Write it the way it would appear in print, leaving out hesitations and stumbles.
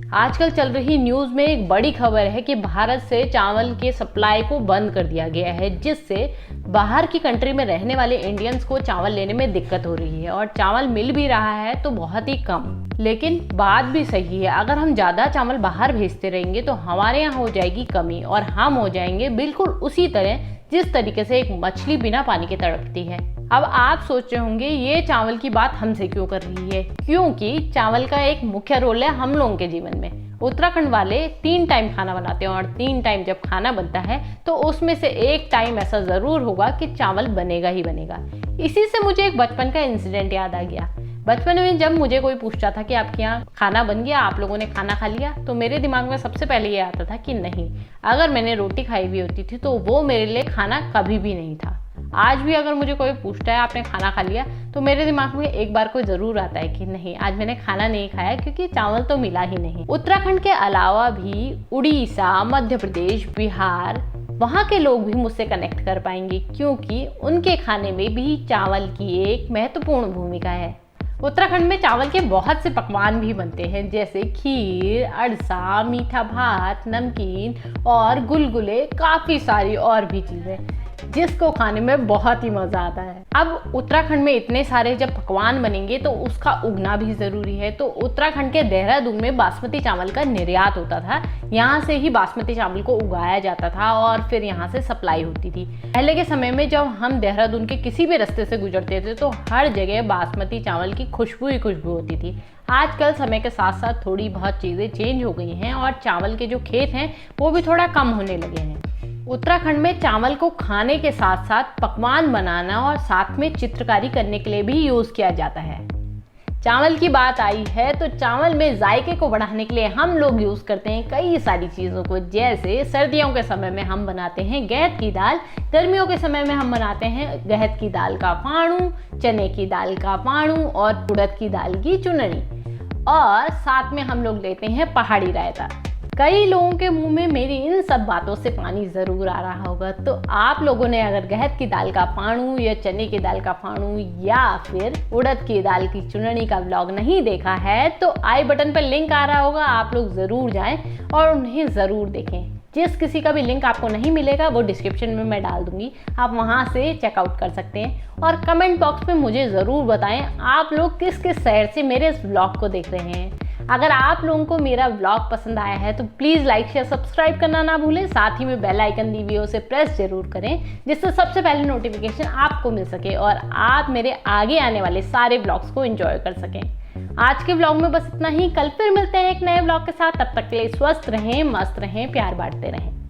आजकल चल रही न्यूज़ में एक बड़ी खबर है कि भारत से चावल के सप्लाई को बंद कर दिया गया है, जिससे बाहर की कंट्री में रहने वाले इंडियंस को चावल लेने में दिक्कत हो रही है। और चावल मिल भी रहा है तो बहुत ही कम। लेकिन बात भी सही है, अगर हम ज़्यादा चावल बाहर भेजते रहेंगे तो हमारे यहाँ हो जाएगी कमी और हम हो जाएंगे बिल्कुल उसी तरह जिस तरीके से एक मछली बिना पानी के तड़पती है। अब आप सोच रहे होंगे ये चावल की बात हमसे क्यों कर रही है, क्योंकि चावल का एक मुख्य रोल है हम लोगों के जीवन में। उत्तराखंड वाले 3 टाइम खाना बनाते हैं और 3 टाइम जब खाना बनता है तो उसमें से एक टाइम ऐसा ज़रूर होगा कि चावल बनेगा ही बनेगा। इसी से मुझे एक बचपन का इंसिडेंट याद आ गया। बचपन में जब मुझे कोई पूछता था कि आपके यहाँ खाना बन गया, आप लोगों ने खाना खा लिया, तो मेरे दिमाग में सबसे पहले ये आता था कि नहीं। अगर मैंने रोटी खाई हुई होती थी तो वो मेरे लिए खाना कभी भी नहीं था। आज भी अगर मुझे कोई पूछता है आपने खाना खा लिया, तो मेरे दिमाग में एक बार को जरूर आता है कि नहीं, आज मैंने खाना नहीं खाया क्योंकि चावल तो मिला ही नहीं। उत्तराखंड के अलावा भी उड़ीसा, मध्य प्रदेश, बिहार, वहाँ के लोग भी मुझसे कनेक्ट कर पाएंगे क्योंकि उनके खाने में भी चावल की एक महत्वपूर्ण भूमिका है। उत्तराखंड में चावल के बहुत से पकवान भी बनते हैं, जैसे खीर, अड़सा, मीठा भात, नमकीन और गुलगुले, काफ़ी सारी और भी चीज़ें जिसको खाने में बहुत ही मज़ा आता है। अब उत्तराखंड में इतने सारे जब पकवान बनेंगे तो उसका उगना भी ज़रूरी है। तो उत्तराखंड के देहरादून में बासमती चावल का निर्यात होता था। यहाँ से ही बासमती चावल को उगाया जाता था और फिर यहाँ से सप्लाई होती थी। पहले के समय में जब हम देहरादून के किसी भी रास्ते से गुजरते थे तो हर जगह बासमती चावल की खुशबू ही खुशबू होती थी। आजकल समय के साथ साथ थोड़ी बहुत चीज़ें चेंज हो गई हैं और चावल के जो खेत हैं वो भी थोड़ा कम होने लगे हैं। उत्तराखंड में चावल को खाने के साथ साथ पकवान बनाना और साथ में चित्रकारी करने के लिए भी यूज़ किया जाता है। चावल की बात आई है तो चावल में जायके को बढ़ाने के लिए हम लोग यूज़ करते हैं कई सारी चीज़ों को, जैसे सर्दियों के समय में हम बनाते हैं गहत की दाल, गर्मियों के समय में हम बनाते हैं गहत की दाल का फाणू, चने की दाल का फाणू और उड़द की दाल की चुनरी, और साथ में हम लोग लेते हैं पहाड़ी रायता। कई लोगों के मुंह में मेरी इन सब बातों से पानी ज़रूर आ रहा होगा। तो आप लोगों ने अगर गहत की दाल का फाणू या चने की दाल का फाणू या फिर उड़द की दाल की चुनरी का व्लॉग नहीं देखा है तो आई बटन पर लिंक आ रहा होगा, आप लोग ज़रूर जाएं और उन्हें ज़रूर देखें। जिस किसी का भी लिंक आपको नहीं मिलेगा वो डिस्क्रिप्शन में मैं डाल दूंगी, आप वहां से चेकआउट कर सकते हैं। और कमेंट बॉक्स में मुझे ज़रूर बताएं आप लोग किस किस शहर से मेरे इस व्लॉग को देख रहे हैं। अगर आप लोगों को मेरा व्लॉग पसंद आया है तो प्लीज़ लाइक शेयर सब्सक्राइब करना ना भूलें। साथ ही में बेल आइकन दी हुई है उसे प्रेस जरूर करें, जिससे सबसे पहले नोटिफिकेशन आपको मिल सके और आप मेरे आगे आने वाले सारे व्लॉग्स को एंजॉय कर सकें। आज के व्लॉग में बस इतना ही। कल फिर मिलते हैं एक नए व्लॉग के साथ। तब तक के लिए स्वस्थ रहें, मस्त रहें, प्यार बांटते रहें।